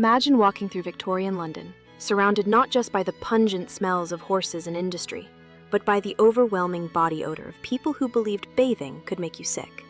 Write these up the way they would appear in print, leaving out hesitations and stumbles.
Imagine walking through Victorian London, surrounded not just by the pungent smells of horses and industry, but by the overwhelming body odor of people who believed bathing could make you sick.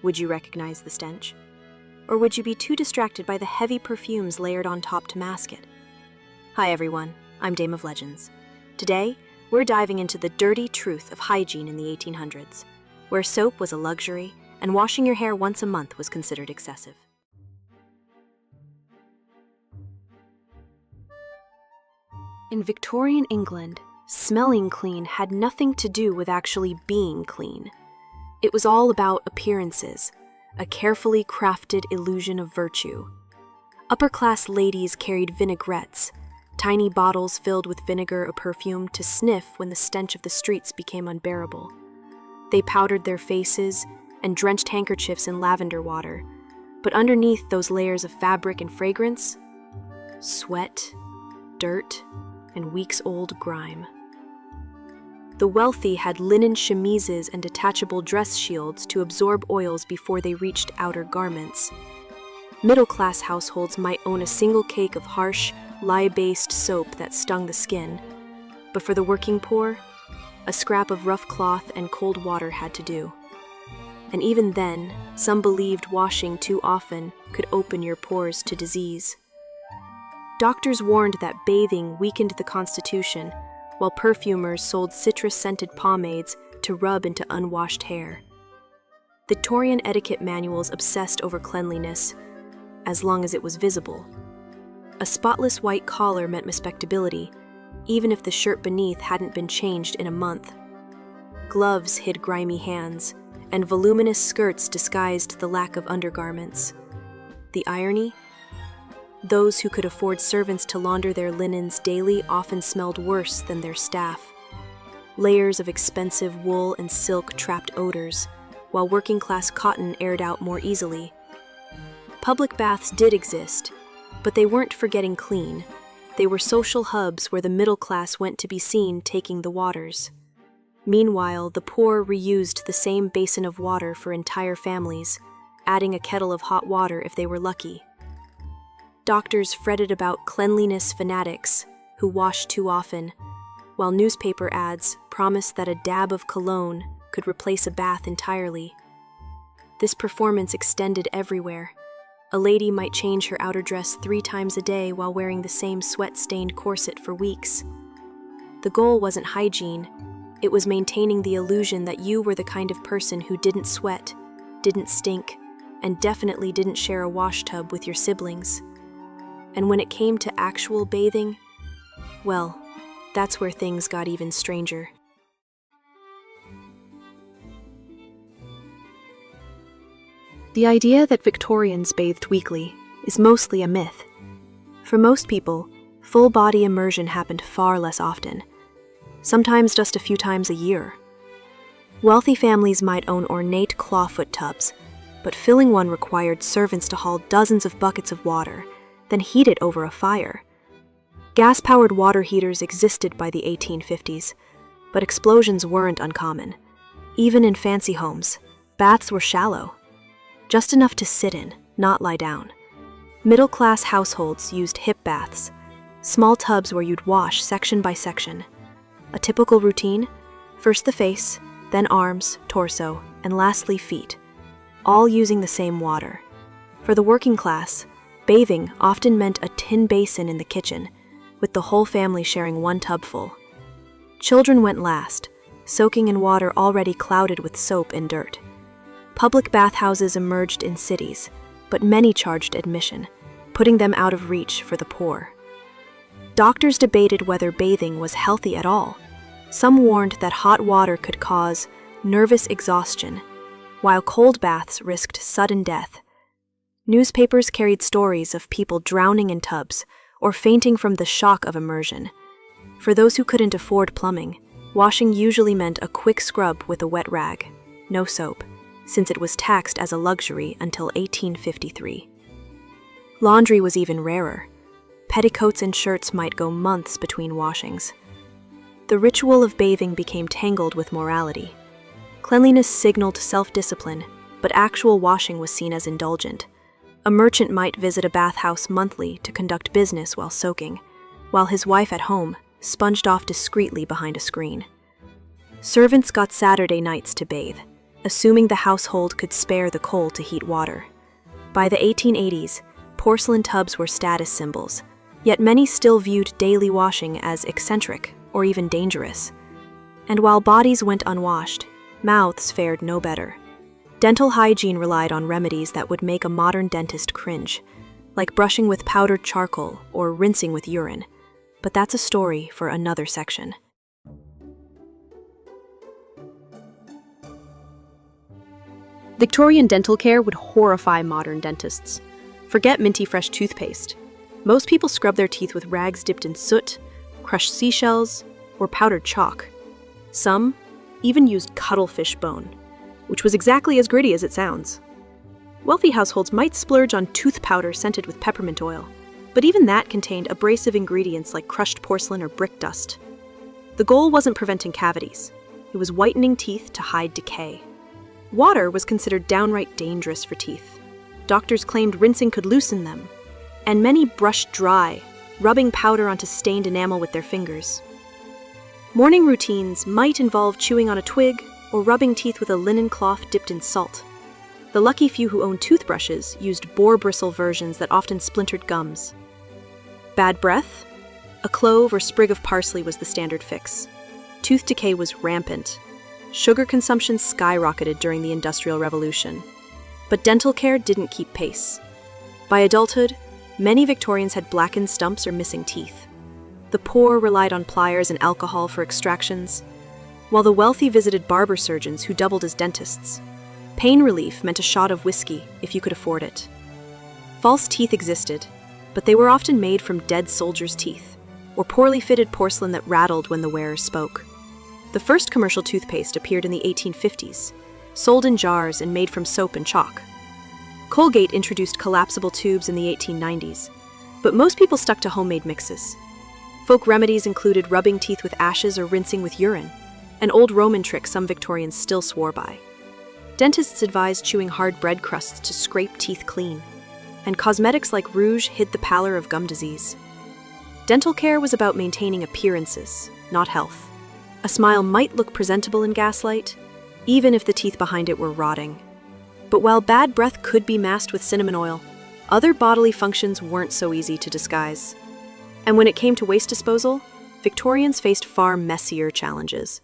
Would you recognize the stench? Or would you be too distracted by the heavy perfumes layered on top to mask it? Hi everyone, I'm Dame of Legends. Today, we're diving into the dirty truth of hygiene in the 1800s, where soap was a luxury and washing your hair once a month was considered excessive. In Victorian England, smelling clean had nothing to do with actually being clean. It was all about appearances, a carefully crafted illusion of virtue. Upper-class ladies carried vinaigrettes, tiny bottles filled with vinegar or perfume to sniff when the stench of the streets became unbearable. They powdered their faces and drenched handkerchiefs in lavender water, but underneath those layers of fabric and fragrance, sweat, dirt, and weeks-old grime. The wealthy had linen chemises and detachable dress shields to absorb oils before they reached outer garments. Middle-class households might own a single cake of harsh, lye-based soap that stung the skin, but for the working poor, a scrap of rough cloth and cold water had to do. And even then, some believed washing too often could open your pores to disease. Doctors warned that bathing weakened the constitution, while perfumers sold citrus-scented pomades to rub into unwashed hair. Victorian etiquette manuals obsessed over cleanliness, as long as it was visible. A spotless white collar meant respectability, even if the shirt beneath hadn't been changed in a month. Gloves hid grimy hands, and voluminous skirts disguised the lack of undergarments. The irony? Those who could afford servants to launder their linens daily often smelled worse than their staff. Layers of expensive wool and silk trapped odors, while working-class cotton aired out more easily. Public baths did exist, but they weren't for getting clean. They were social hubs where the middle class went to be seen taking the waters. Meanwhile, the poor reused the same basin of water for entire families, adding a kettle of hot water if they were lucky. Doctors fretted about cleanliness fanatics who washed too often, while newspaper ads promised that a dab of cologne could replace a bath entirely. This performance extended everywhere. A lady might change her outer dress 3 times a day while wearing the same sweat-stained corset for weeks. The goal wasn't hygiene, it was maintaining the illusion that you were the kind of person who didn't sweat, didn't stink, and definitely didn't share a wash tub with your siblings. And when it came to actual bathing, well, that's where things got even stranger. The idea that Victorians bathed weekly is mostly a myth. For most people, full-body immersion happened far less often, sometimes just a few times a year. Wealthy families might own ornate clawfoot tubs, but filling one required servants to haul dozens of buckets of water, then heat it over a fire. Gas-powered water heaters existed by the 1850s, but explosions weren't uncommon. Even in fancy homes, baths were shallow, just enough to sit in, not lie down. Middle-class households used hip baths, small tubs where you'd wash section by section. A typical routine: first the face, then arms, torso, and lastly feet, all using the same water. For the working class, bathing often meant a tin basin in the kitchen, with the whole family sharing one tub full. Children went last, soaking in water already clouded with soap and dirt. Public bathhouses emerged in cities, but many charged admission, putting them out of reach for the poor. Doctors debated whether bathing was healthy at all. Some warned that hot water could cause nervous exhaustion, while cold baths risked sudden death. Newspapers carried stories of people drowning in tubs or fainting from the shock of immersion. For those who couldn't afford plumbing, washing usually meant a quick scrub with a wet rag, no soap, since it was taxed as a luxury until 1853. Laundry was even rarer. Petticoats and shirts might go months between washings. The ritual of bathing became tangled with morality. Cleanliness signaled self-discipline, but actual washing was seen as indulgent. A merchant might visit a bathhouse monthly to conduct business while soaking, while his wife at home sponged off discreetly behind a screen. Servants got Saturday nights to bathe, assuming the household could spare the coal to heat water. By the 1880s, porcelain tubs were status symbols, yet many still viewed daily washing as eccentric or even dangerous. And while bodies went unwashed, mouths fared no better. Dental hygiene relied on remedies that would make a modern dentist cringe, like brushing with powdered charcoal or rinsing with urine. But that's a story for another section. Victorian dental care would horrify modern dentists. Forget minty fresh toothpaste. Most people scrub their teeth with rags dipped in soot, crushed seashells, or powdered chalk. Some even used cuttlefish bone, which was exactly as gritty as it sounds. Wealthy households might splurge on tooth powder scented with peppermint oil, but even that contained abrasive ingredients like crushed porcelain or brick dust. The goal wasn't preventing cavities. It was whitening teeth to hide decay. Water was considered downright dangerous for teeth. Doctors claimed rinsing could loosen them, and many brushed dry, rubbing powder onto stained enamel with their fingers. Morning routines might involve chewing on a twig or rubbing teeth with a linen cloth dipped in salt. The lucky few who owned toothbrushes used boar bristle versions that often splintered gums. Bad breath? A clove or sprig of parsley was the standard fix. Tooth decay was rampant. Sugar consumption skyrocketed during the Industrial Revolution. But dental care didn't keep pace. By adulthood, many Victorians had blackened stumps or missing teeth. The poor relied on pliers and alcohol for extractions, while the wealthy visited barber surgeons who doubled as dentists. Pain relief meant a shot of whiskey if you could afford it. False teeth existed, but they were often made from dead soldiers' teeth, or poorly fitted porcelain that rattled when the wearer spoke. The first commercial toothpaste appeared in the 1850s, sold in jars and made from soap and chalk. Colgate introduced collapsible tubes in the 1890s, but most people stuck to homemade mixes. Folk remedies included rubbing teeth with ashes or rinsing with urine, an old Roman trick some Victorians still swore by. Dentists advised chewing hard bread crusts to scrape teeth clean, and cosmetics like rouge hid the pallor of gum disease. Dental care was about maintaining appearances, not health. A smile might look presentable in gaslight, even if the teeth behind it were rotting. But while bad breath could be masked with cinnamon oil, other bodily functions weren't so easy to disguise. And when it came to waste disposal, Victorians faced far messier challenges.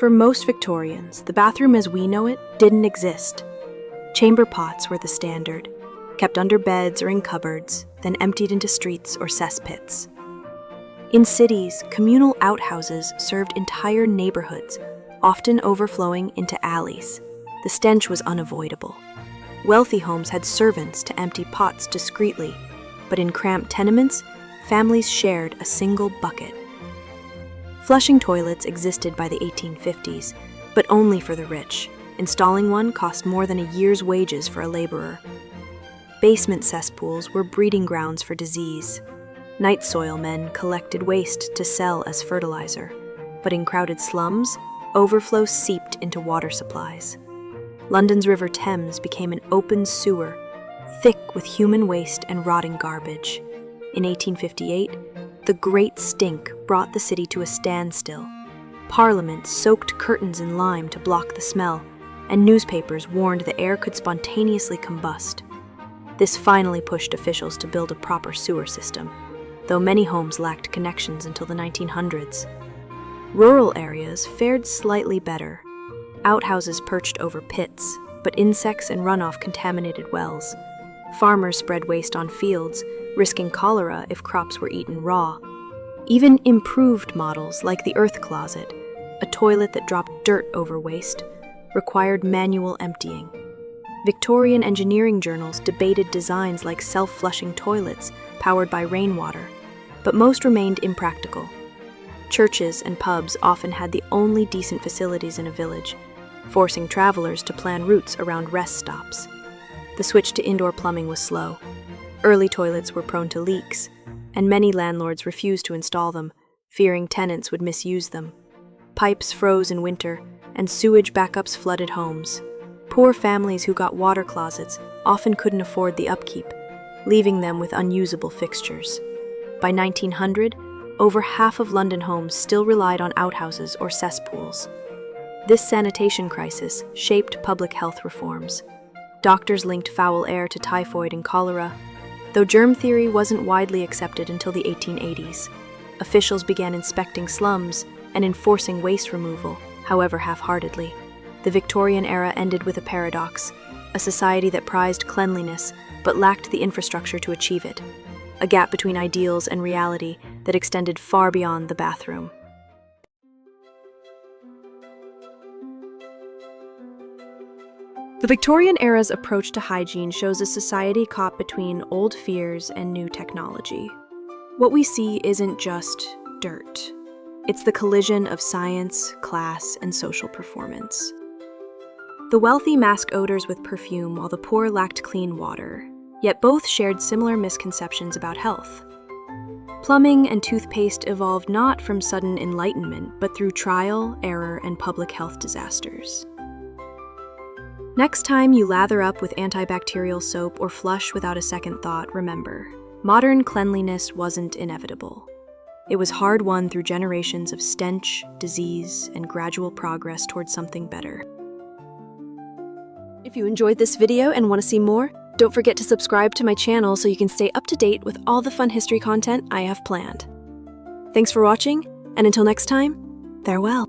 For most Victorians, the bathroom as we know it didn't exist. Chamber pots were the standard, kept under beds or in cupboards, then emptied into streets or cesspits. In cities, communal outhouses served entire neighborhoods, often overflowing into alleys. The stench was unavoidable. Wealthy homes had servants to empty pots discreetly, but in cramped tenements, families shared a single bucket. Flushing toilets existed by the 1850s, but only for the rich. Installing one cost more than a year's wages for a laborer. Basement cesspools were breeding grounds for disease. Night soil men collected waste to sell as fertilizer, but in crowded slums, overflow seeped into water supplies. London's River Thames became an open sewer, thick with human waste and rotting garbage. In 1858, the Great Stink brought the city to a standstill. Parliament soaked curtains in lime to block the smell, and newspapers warned the air could spontaneously combust. This finally pushed officials to build a proper sewer system, though many homes lacked connections until the 1900s. Rural areas fared slightly better. Outhouses perched over pits, but insects and runoff contaminated wells. Farmers spread waste on fields, risking cholera if crops were eaten raw. Even improved models like the earth closet, a toilet that dropped dirt over waste, required manual emptying. Victorian engineering journals debated designs like self-flushing toilets powered by rainwater, but most remained impractical. Churches and pubs often had the only decent facilities in a village, forcing travelers to plan routes around rest stops. The switch to indoor plumbing was slow. Early toilets were prone to leaks, and many landlords refused to install them, fearing tenants would misuse them. Pipes froze in winter, and sewage backups flooded homes. Poor families who got water closets often couldn't afford the upkeep, leaving them with unusable fixtures. By 1900, over half of London homes still relied on outhouses or cesspools. This sanitation crisis shaped public health reforms. Doctors linked foul air to typhoid and cholera, though germ theory wasn't widely accepted until the 1880s. Officials began inspecting slums and enforcing waste removal, however half-heartedly. The Victorian era ended with a paradox, a society that prized cleanliness but lacked the infrastructure to achieve it, a gap between ideals and reality that extended far beyond the bathroom. The Victorian era's approach to hygiene shows a society caught between old fears and new technology. What we see isn't just dirt. It's the collision of science, class, and social performance. The wealthy masked odors with perfume while the poor lacked clean water, yet both shared similar misconceptions about health. Plumbing and toothpaste evolved not from sudden enlightenment, but through trial, error, and public health disasters. Next time you lather up with antibacterial soap or flush without a second thought, remember, modern cleanliness wasn't inevitable. It was hard-won through generations of stench, disease, and gradual progress towards something better. If you enjoyed this video and want to see more, don't forget to subscribe to my channel so you can stay up to date with all the fun history content I have planned. Thanks for watching, and until next time, farewell.